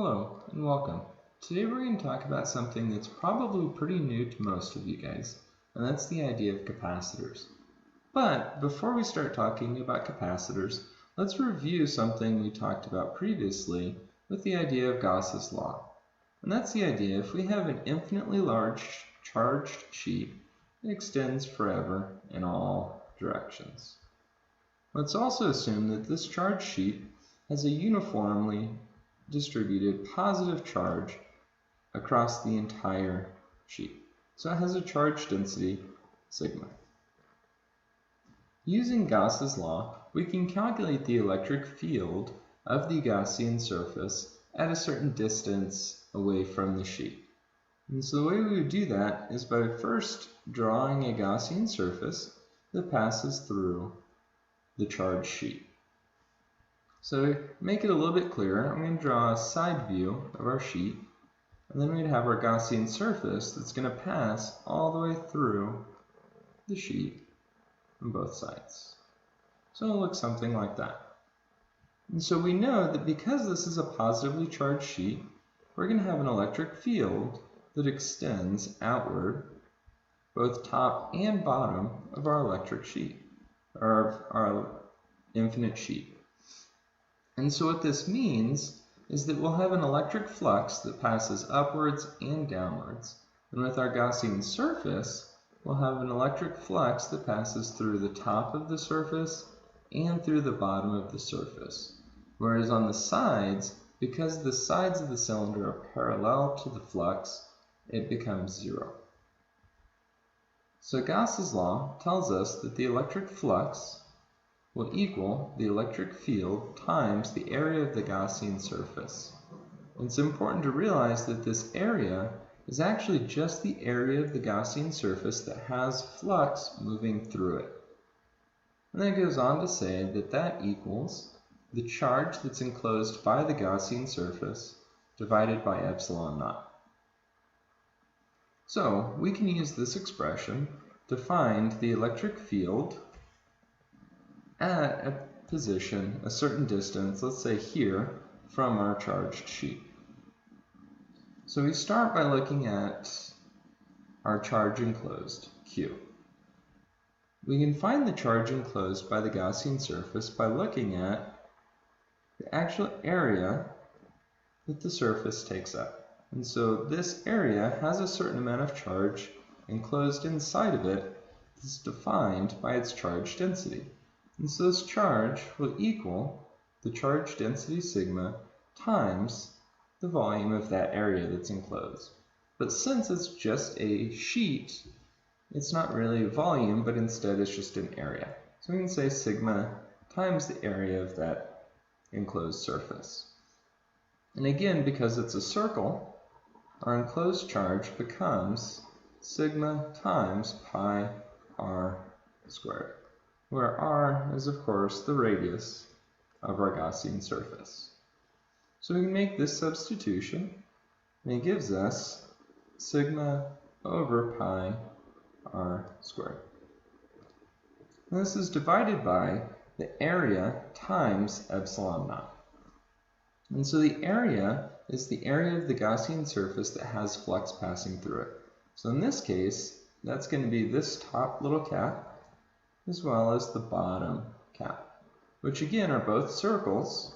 Hello and welcome. Today we're going to talk about something that's probably pretty new to most of you guys, and that's the idea of capacitors. But before we start talking about capacitors, let's review something we talked about previously with the idea of Gauss's law. And that's the idea if we have an infinitely large charged sheet, it extends forever in all directions. Let's also assume that this charged sheet has a uniformly distributed positive charge across the entire sheet. So it has a charge density sigma. Using Gauss's law, we can calculate the electric field of the Gaussian surface at a certain distance away from the sheet. And so the way we would do that is by first drawing a Gaussian surface that passes through the charged sheet. So to make it a little bit clearer, I'm going to draw a side view of our sheet, and then we'd have our Gaussian surface that's going to pass all the way through the sheet on both sides. So it'll look something like that. And so we know that because this is a positively charged sheet, we're going to have an electric field that extends outward, both top and bottom of our electric sheet, or our infinite sheet. And so what this means is that we'll have an electric flux that passes upwards and downwards. And with our Gaussian surface, we'll have an electric flux that passes through the top of the surface and through the bottom of the surface. Whereas on the sides, because the sides of the cylinder are parallel to the flux, it becomes zero. So Gauss's law tells us that the electric flux will equal the electric field times the area of the Gaussian surface. And it's important to realize that this area is actually just the area of the Gaussian surface that has flux moving through it. And then it goes on to say that that equals the charge that's enclosed by the Gaussian surface divided by epsilon naught. So we can use this expression to find the electric field at a position, a certain distance, let's say here, from our charged sheet. So we start by looking at our charge enclosed, Q. We can find the charge enclosed by the Gaussian surface by looking at the actual area that the surface takes up. And so this area has a certain amount of charge enclosed inside of it that's defined by its charge density. And so this charge will equal the charge density sigma times the volume of that area that's enclosed. But since it's just a sheet, it's not really a volume, but instead it's just an area. So we can say sigma times the area of that enclosed surface. And again, because it's a circle, our enclosed charge becomes sigma times pi r squared, where r is, of course, the radius of our Gaussian surface. So we can make this substitution, and it gives us sigma over pi r squared. And this is divided by the area times epsilon naught. And so the area is the area of the Gaussian surface that has flux passing through it. So in this case, that's going to be this top little cap, as well as the bottom cap, which again are both circles,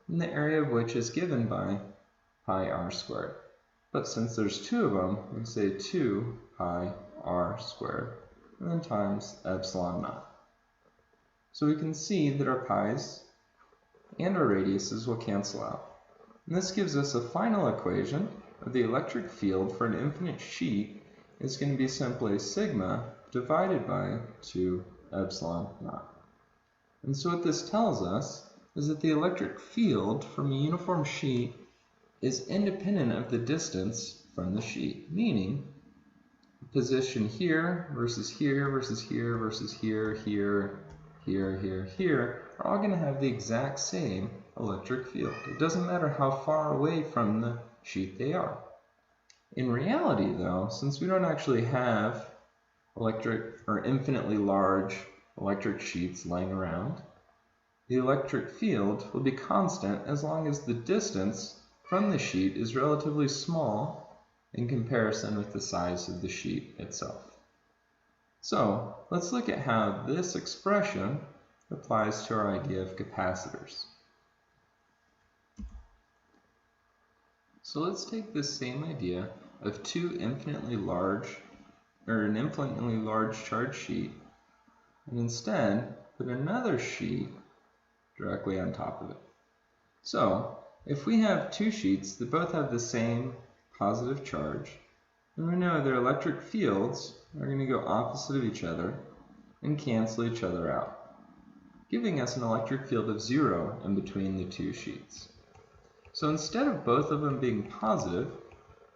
and the area of which is given by pi r squared. But since there's two of them, we say 2 pi r squared, and then times epsilon naught. So we can see that our pi's and our radiuses will cancel out. And this gives us a final equation of the electric field for an infinite sheet is going to be simply sigma divided by 2 epsilon naught. And so what this tells us is that the electric field from a uniform sheet is independent of the distance from the sheet, meaning position here versus here versus here versus here, here, here, here, here are all going to have the exact same electric field. It doesn't matter how far away from the sheet they are. In reality, though, since we don't actually have electric or infinitely large electric sheets laying around, the electric field will be constant as long as the distance from the sheet is relatively small in comparison with the size of the sheet itself. So let's look at how this expression applies to our idea of capacitors. So let's take this same idea of an infinitely large charged sheet, and instead put another sheet directly on top of it. So if we have two sheets that both have the same positive charge, then we know their electric fields are going to go opposite of each other and cancel each other out, giving us an electric field of 0 in between the two sheets. So instead of both of them being positive,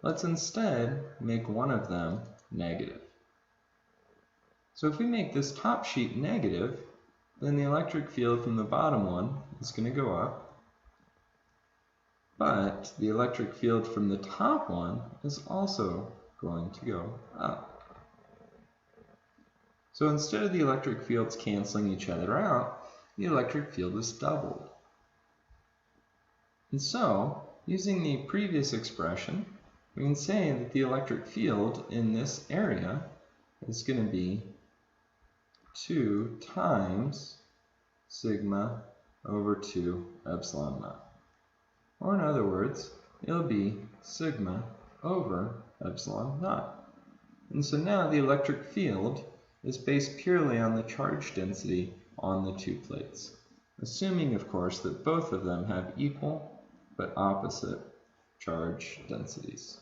let's instead make one of them negative. So if we make this top sheet negative, then the electric field from the bottom one is going to go up, but the electric field from the top one is also going to go up. So instead of the electric fields canceling each other out, the electric field is doubled. And so, using the previous expression, we can say that the electric field in this area is going to be 2 times sigma over 2 epsilon naught. Or in other words, it'll be sigma over epsilon naught. And so now the electric field is based purely on the charge density on the two plates, assuming, of course, that both of them have equal but opposite charge densities.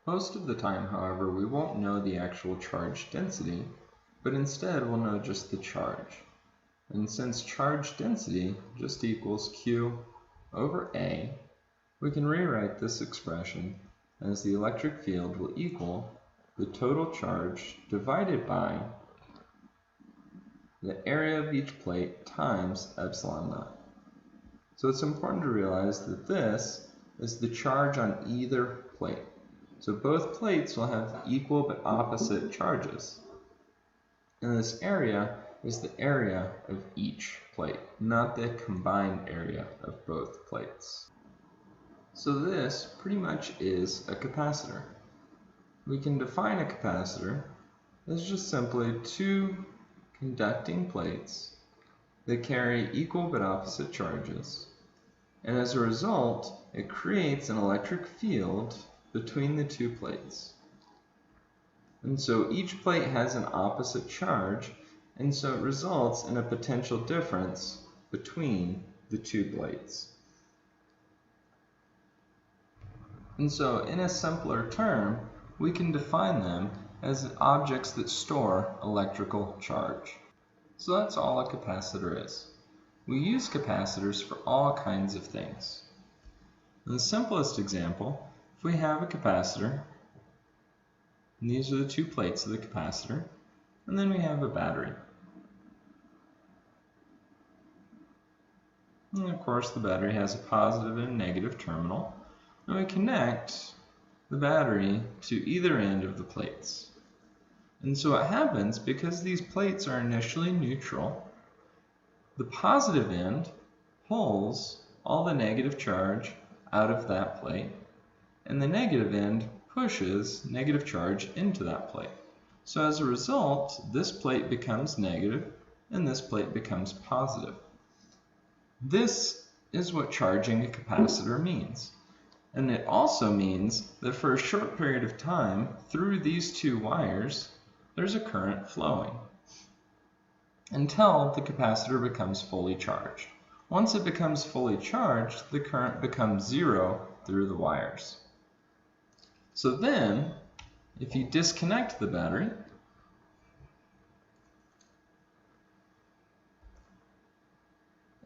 Most of the time, however, we won't know the actual charge density, but instead we'll know just the charge. And since charge density just equals Q over A, we can rewrite this expression as the electric field will equal the total charge divided by the area of each plate times epsilon naught. So it's important to realize that this is the charge on either plate. So both plates will have equal but opposite charges. And this area is the area of each plate, not the combined area of both plates. So this pretty much is a capacitor. We can define a capacitor as just simply two conducting plates that carry equal but opposite charges, and as a result, it creates an electric field between the two plates. And so each plate has an opposite charge, and so it results in a potential difference between the two plates. And so in a simpler term, we can define them as objects that store electrical charge. So that's all a capacitor is. We use capacitors for all kinds of things. In the simplest example, if we have a capacitor, and these are the two plates of the capacitor, and then we have a battery. And of course the battery has a positive and a negative terminal, and we connect the battery to either end of the plates. And so what happens, because these plates are initially neutral, the positive end pulls all the negative charge out of that plate, and the negative end pushes negative charge into that plate. So as a result, this plate becomes negative and this plate becomes positive. This is what charging a capacitor means. And it also means that for a short period of time, through these two wires, there's a current flowing until the capacitor becomes fully charged. Once it becomes fully charged, the current becomes 0 through the wires. So then, if you disconnect the battery,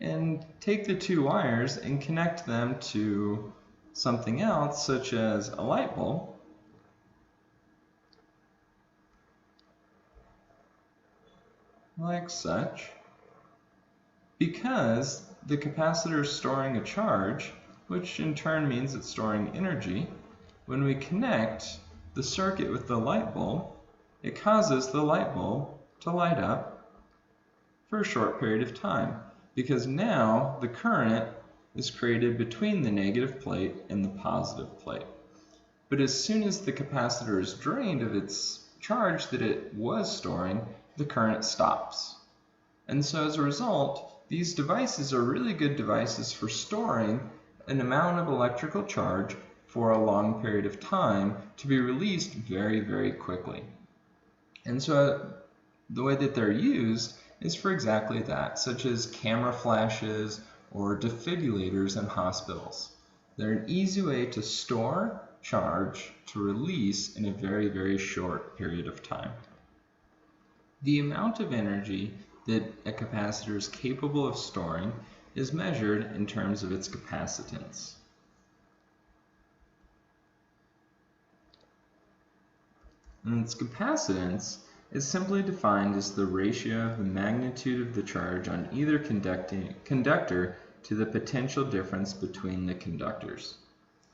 and take the two wires and connect them to something else, such as a light bulb, like such, because the capacitor is storing a charge, which in turn means it's storing energy, when we connect the circuit with the light bulb, it causes the light bulb to light up for a short period of time, because now the current is created between the negative plate and the positive plate. But as soon as the capacitor is drained of its charge that it was storing, the current stops. And so as a result, these devices are really good devices for storing an amount of electrical charge for a long period of time to be released very, very quickly. And so the way that they're used is for exactly that, such as camera flashes or defibrillators in hospitals. They're an easy way to store charge to release in a very, very short period of time. The amount of energy that a capacitor is capable of storing is measured in terms of its capacitance. And its capacitance is simply defined as the ratio of the magnitude of the charge on either conductor to the potential difference between the conductors.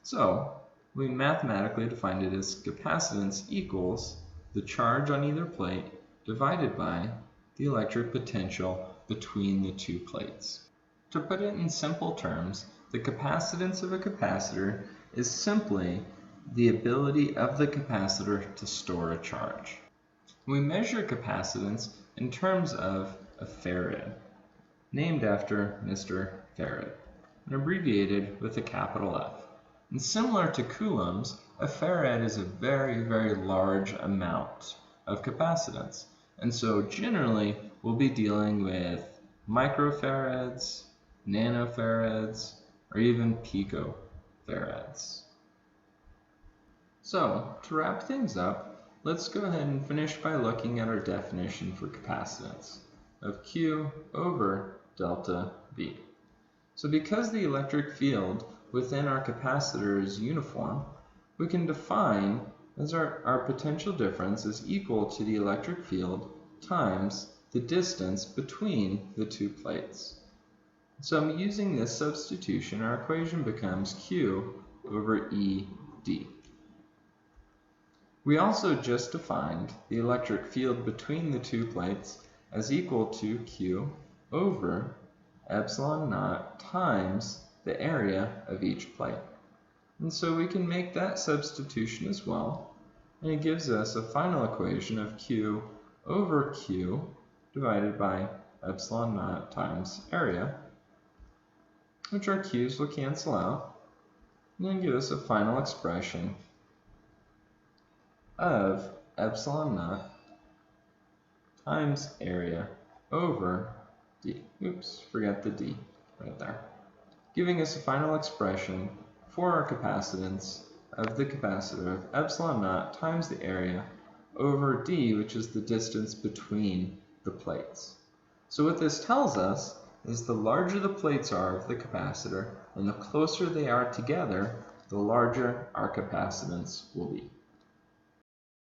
So, we mathematically defined it as capacitance equals the charge on either plate divided by the electric potential between the two plates. To put it in simple terms, the capacitance of a capacitor is simply the ability of the capacitor to store a charge. We measure capacitance in terms of a farad, named after Mr. Farad, and abbreviated with a capital F. And similar to coulombs, a farad is a very, very large amount of capacitance. And so generally, we'll be dealing with microfarads, nanofarads, or even picofarads. So, to wrap things up, let's go ahead and finish by looking at our definition for capacitance of Q over delta V. So because the electric field within our capacitor is uniform, we can define as our potential difference is equal to the electric field times the distance between the two plates. So I'm using this substitution, our equation becomes Q over ED. We also just defined the electric field between the two plates as equal to Q over epsilon naught times the area of each plate. And so we can make that substitution as well, and it gives us a final equation of Q over Q divided by epsilon naught times area, which our Q's will cancel out, and then give us a final expression of epsilon naught times area over D. Oops, forgot the D right there. Giving us a final expression for our capacitance of the capacitor of epsilon naught times the area over D, which is the distance between the plates. So what this tells us is the larger the plates are of the capacitor and the closer they are together, the larger our capacitance will be.